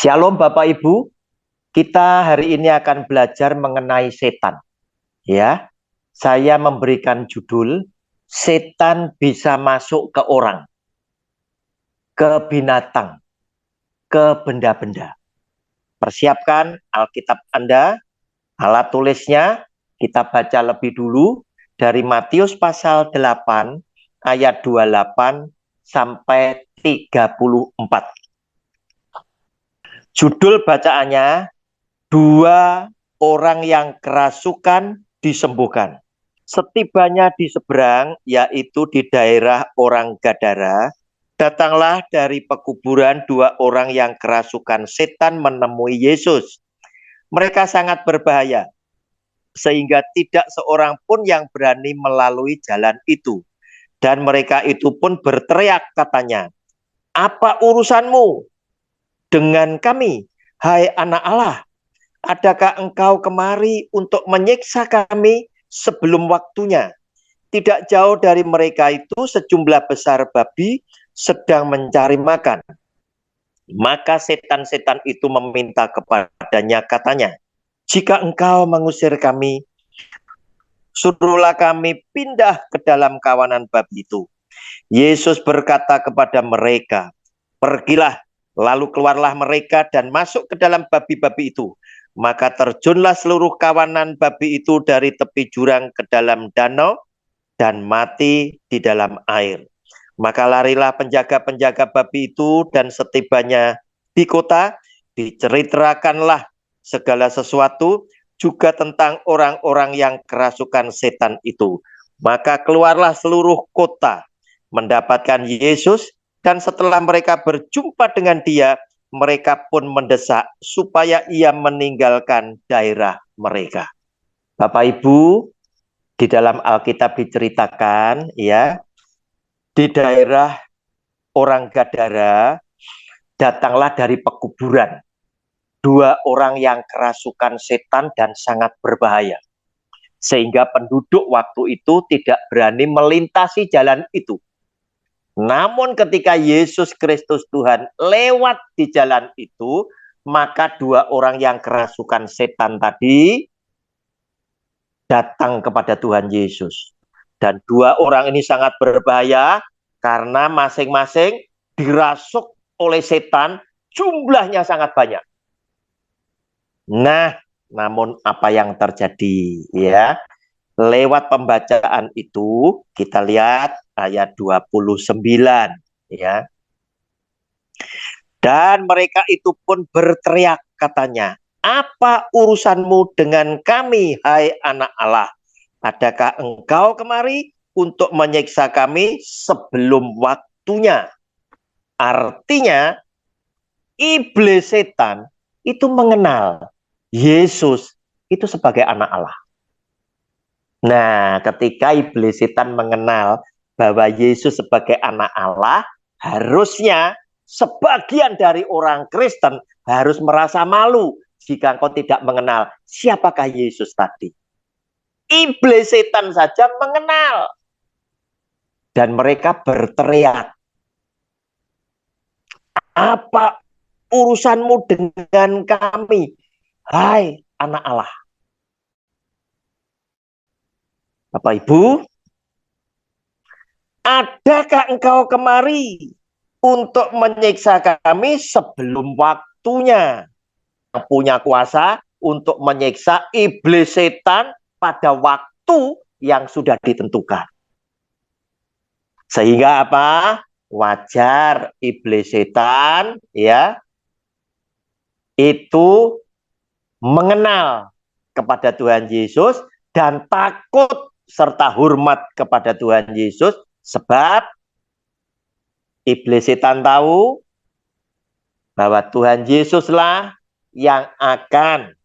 Shalom Bapak Ibu, kita hari ini akan belajar mengenai setan. Ya, saya memberikan judul setan bisa masuk ke orang, ke binatang, ke benda-benda. Persiapkan Alkitab Anda, alat tulisnya, kita baca lebih dulu dari Matius pasal 8 ayat 28 sampai 34. Judul bacaannya, dua orang yang kerasukan disembuhkan. Setibanya di seberang, yaitu di daerah orang Gadara, datanglah dari pekuburan dua orang yang kerasukan setan menemui Yesus. Mereka sangat berbahaya, sehingga tidak seorang pun yang berani melalui jalan itu. Dan mereka itu pun berteriak katanya, "Apa urusanmu dengan kami, hai anak Allah? Adakah engkau kemari untuk menyiksa kami sebelum waktunya?" Tidak jauh dari mereka itu sejumlah besar babi sedang mencari makan. Maka setan-setan itu meminta kepadanya, katanya, "Jika engkau mengusir kami, suruhlah kami pindah ke dalam kawanan babi itu." Yesus berkata kepada mereka, "Pergilah." Lalu keluarlah mereka dan masuk ke dalam babi-babi itu. Maka terjunlah seluruh kawanan babi itu dari tepi jurang ke dalam danau dan mati di dalam air. Maka larilah penjaga-penjaga babi itu, dan setibanya di kota, diceritakanlah segala sesuatu juga tentang orang-orang yang kerasukan setan itu. Maka keluarlah seluruh kota mendapatkan Yesus, dan setelah mereka berjumpa dengan dia, mereka pun mendesak supaya ia meninggalkan daerah mereka. Bapak Ibu, di dalam Alkitab diceritakan, ya, di daerah orang Gadara datanglah dari pekuburan dua orang yang kerasukan setan dan sangat berbahaya, sehingga penduduk waktu itu tidak berani melintasi jalan itu. Namun ketika Yesus Kristus Tuhan lewat di jalan itu, maka dua orang yang kerasukan setan tadi datang kepada Tuhan Yesus. Dan dua orang ini sangat berbahaya karena masing-masing dirasuk oleh setan, jumlahnya sangat banyak. Nah, namun apa yang terjadi, ya? Lewat pembacaan itu kita lihat ayat 29, ya. Dan mereka itu pun berteriak katanya, "Apa urusanmu dengan kami, hai anak Allah? Adakah engkau kemari untuk menyiksa kami sebelum waktunya?" Artinya, iblis setan itu mengenal Yesus itu sebagai anak Allah. Nah, ketika iblis setan mengenal bahwa Yesus sebagai anak Allah, harusnya sebagian dari orang Kristen harus merasa malu jika engkau tidak mengenal siapakah Yesus tadi. Iblis setan saja mengenal. Dan mereka berteriak, "Apa urusanmu dengan kami, hai anak Allah?" Bapak Ibu, adakah engkau kemari untuk menyiksa kami sebelum waktunya? Yang punya kuasa untuk menyiksa iblis setan pada waktu yang sudah ditentukan. Sehingga apa? Wajar iblis setan, ya, itu mengenal kepada Tuhan Yesus dan takut serta hormat kepada Tuhan Yesus, sebab iblis setan tahu bahwa Tuhan Yesuslah yang akan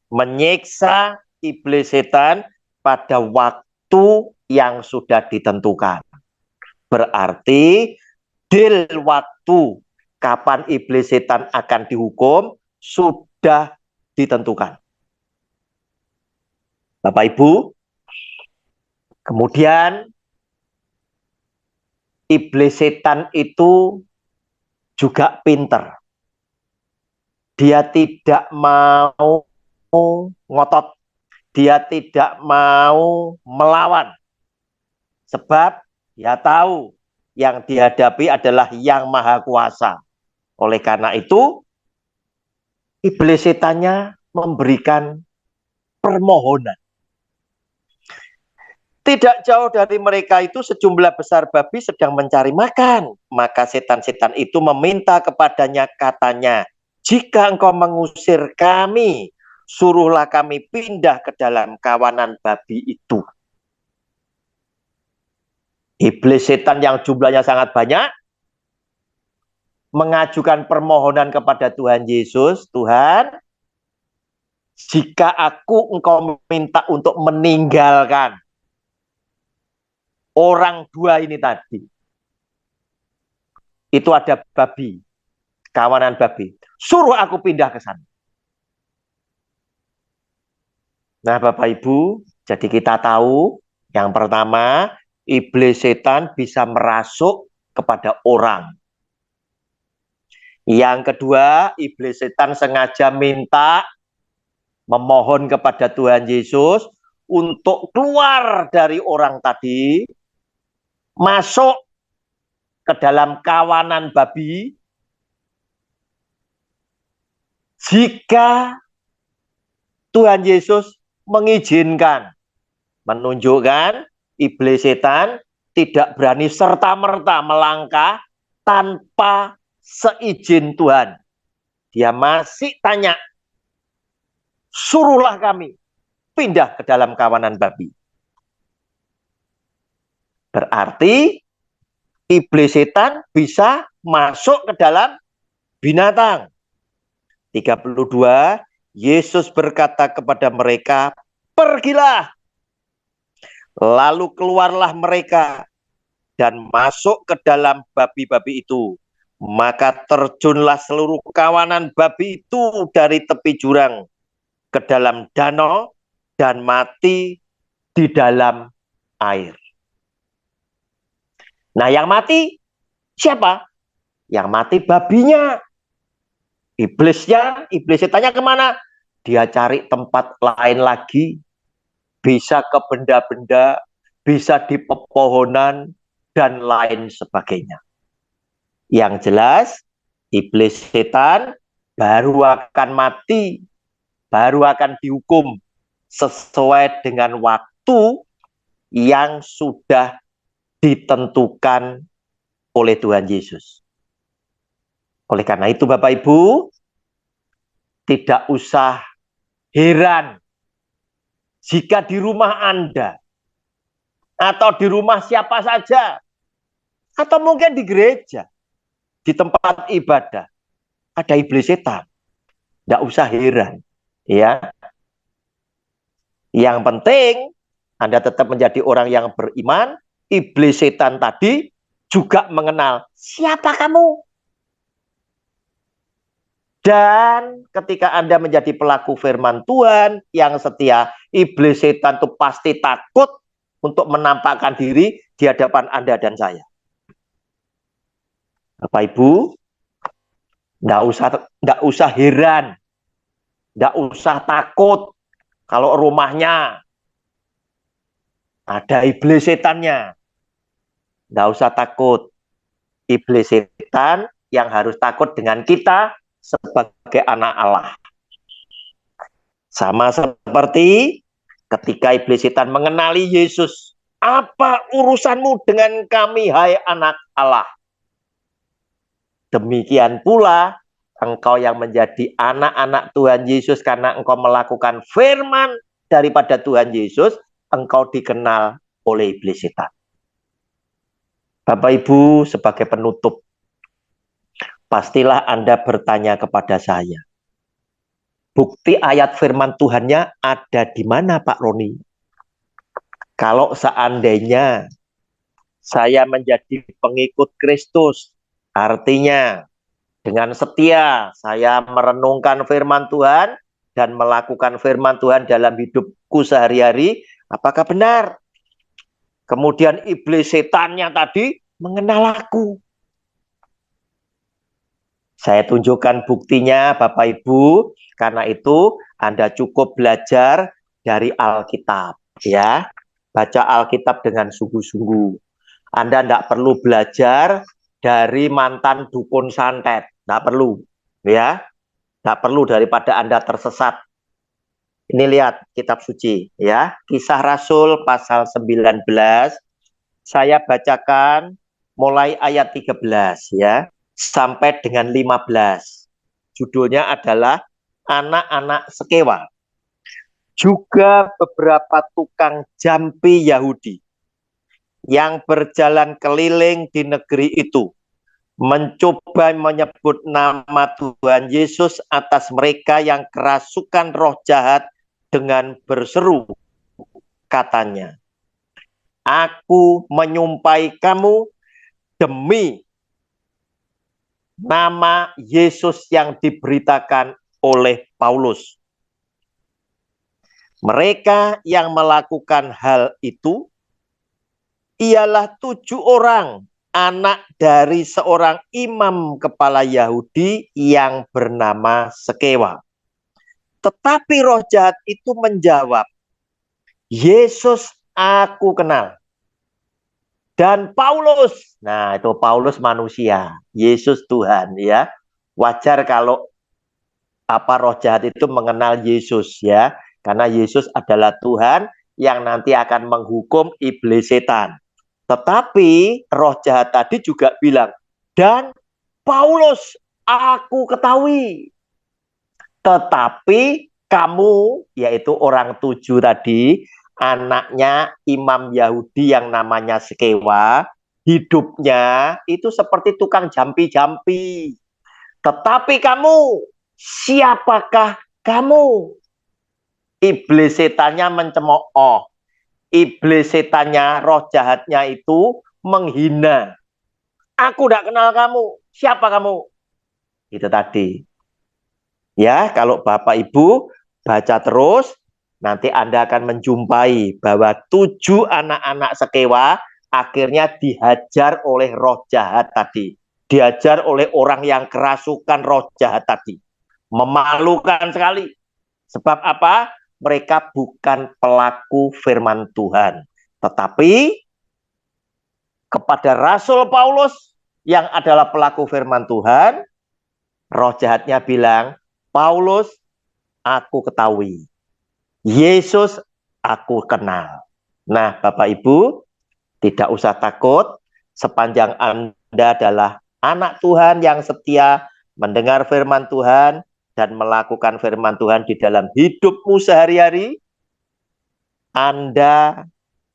menyiksa iblis setan pada waktu yang sudah ditentukan. Berarti deal waktu kapan iblis setan akan dihukum sudah ditentukan. Bapak Ibu, kemudian iblis setan itu juga pinter. Dia tidak mau ngotot, dia tidak mau melawan. Sebab dia tahu yang dihadapi adalah yang maha kuasa. Oleh karena itu, iblis setannya memberikan permohonan. Tidak jauh dari mereka itu sejumlah besar babi sedang mencari makan. Maka setan-setan itu meminta kepadanya, katanya, jika engkau mengusir kami, suruhlah kami pindah ke dalam kawanan babi itu. Iblis setan yang jumlahnya sangat banyak mengajukan permohonan kepada Tuhan Yesus, Tuhan, jika engkau minta untuk meninggalkan orang dua ini tadi, itu ada babi, kawanan babi, suruh aku pindah ke sana. Nah, Bapak Ibu, jadi kita tahu yang pertama, iblis setan bisa merasuk kepada orang. Yang kedua, iblis setan sengaja memohon kepada Tuhan Yesus untuk keluar dari orang tadi, masuk ke dalam kawanan babi, jika Tuhan Yesus mengizinkan, menunjukkan iblis setan tidak berani serta-merta melangkah tanpa seizin Tuhan. Dia masih tanya, suruhlah kami pindah ke dalam kawanan babi. Berarti iblis setan bisa masuk ke dalam binatang. 32, Yesus berkata kepada mereka, pergilah. Lalu keluarlah mereka dan masuk ke dalam babi-babi itu. Maka terjunlah seluruh kawanan babi itu dari tepi jurang ke dalam danau dan mati di dalam air. Nah, yang mati siapa? Yang mati babinya. Iblis setannya kemana? Dia cari tempat lain lagi. Bisa ke benda-benda, bisa di pepohonan, dan lain sebagainya. Yang jelas, iblis setan baru akan mati, baru akan dihukum sesuai dengan waktu yang sudah ditentukan oleh Tuhan Yesus. Oleh karena itu, Bapak Ibu, tidak usah heran jika di rumah Anda, atau di rumah siapa saja, atau mungkin di gereja, di tempat ibadah, ada iblis setan. Tidak usah heran. Ya. Yang penting, Anda tetap menjadi orang yang beriman. Iblis setan tadi juga mengenal siapa kamu. Dan ketika Anda menjadi pelaku firman Tuhan yang setia, iblis setan itu pasti takut untuk menampakkan diri di hadapan Anda dan saya. Bapak Ibu, enggak usah heran, enggak usah takut kalau rumahnya ada iblis setannya. Enggak usah takut. Iblis setan yang harus takut dengan kita sebagai anak Allah. Sama seperti ketika iblis setan mengenali Yesus. Apa urusanmu dengan kami, hai anak Allah? Demikian pula engkau yang menjadi anak-anak Tuhan Yesus karena engkau melakukan firman daripada Tuhan Yesus, engkau dikenal oleh iblis setan. Bapak Ibu, sebagai penutup, pastilah Anda bertanya kepada saya, bukti ayat firman Tuhannya ada di mana, Pak Roni? Kalau seandainya saya menjadi pengikut Kristus, artinya dengan setia saya merenungkan firman Tuhan dan melakukan firman Tuhan dalam hidupku sehari-hari, apakah benar? Kemudian iblis setannya tadi mengenal aku. Saya tunjukkan buktinya Bapak Ibu. Karena itu Anda cukup belajar dari Alkitab, ya. Baca Alkitab dengan sungguh-sungguh. Anda tidak perlu belajar dari mantan dukun santet, tidak perlu, ya. Tidak perlu daripada Anda tersesat. Ini lihat kitab suci, ya. Kisah Rasul pasal 19. Saya bacakan mulai ayat 13, ya, sampai dengan 15. Judulnya adalah anak-anak sekewa. Juga beberapa tukang jampi Yahudi yang berjalan keliling di negeri itu mencoba menyebut nama Tuhan Yesus atas mereka yang kerasukan roh jahat dengan berseru, katanya, "Aku menyumpai kamu demi nama Yesus yang diberitakan oleh Paulus." Mereka yang melakukan hal itu ialah 7 orang anak dari seorang imam kepala Yahudi yang bernama Sekewa. Tetapi roh jahat itu menjawab, "Yesus aku kenal. Dan Paulus," nah itu Paulus manusia, Yesus Tuhan, ya. Wajar kalau roh jahat itu mengenal Yesus, ya. Karena Yesus adalah Tuhan yang nanti akan menghukum iblis setan. Tetapi roh jahat tadi juga bilang, "Dan Paulus aku ketahui." Tetapi kamu, yaitu orang 7 tadi, anaknya imam Yahudi yang namanya Sekewa, hidupnya itu seperti tukang jampi-jampi. Tetapi kamu, siapakah kamu? Iblis setannya mencemooh. Iblis setannya, roh jahatnya itu menghina. "Aku tidak kenal kamu. Siapa kamu?" Itu tadi. Ya, kalau Bapak Ibu baca terus, nanti Anda akan menjumpai bahwa 7 anak-anak Sekewa akhirnya dihajar oleh roh jahat tadi. Dihajar oleh orang yang kerasukan roh jahat tadi. Memalukan sekali. Sebab apa? Mereka bukan pelaku firman Tuhan. Tetapi kepada Rasul Paulus yang adalah pelaku firman Tuhan, roh jahatnya bilang, "Paulus aku ketahui. Yesus aku kenal." Nah, Bapak Ibu, tidak usah takut. Sepanjang Anda adalah anak Tuhan yang setia, mendengar firman Tuhan, dan melakukan firman Tuhan di dalam hidupmu sehari-hari, Anda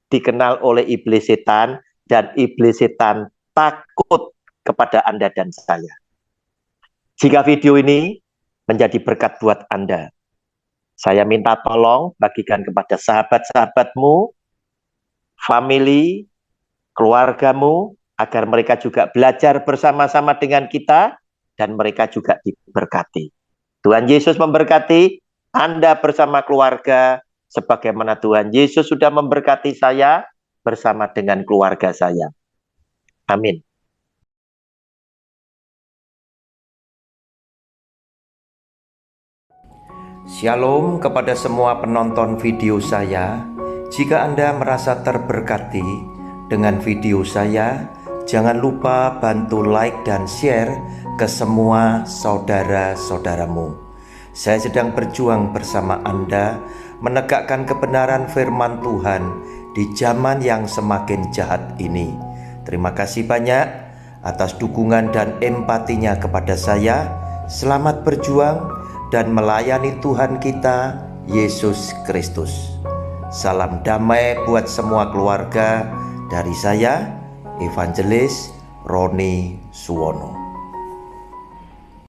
dikenal oleh iblis setan, dan iblis setan takut kepada Anda dan saya. Jika video ini menjadi berkat buat Anda, saya minta tolong bagikan kepada sahabat-sahabatmu, family, keluargamu, agar mereka juga belajar bersama-sama dengan kita, dan mereka juga diberkati. Tuhan Yesus memberkati Anda bersama keluarga, sebagaimana Tuhan Yesus sudah memberkati saya bersama dengan keluarga saya. Amin. Shalom kepada semua penonton video saya. Jika Anda merasa terberkati dengan video saya, jangan lupa bantu like dan share ke semua saudara-saudaramu. Saya sedang berjuang bersama Anda menegakkan kebenaran firman Tuhan di zaman yang semakin jahat ini. Terima kasih banyak atas dukungan dan empatinya kepada saya. Selamat berjuang dan melayani Tuhan kita, Yesus Kristus. Salam damai buat semua keluarga dari saya, Evangelis Roni Suwono.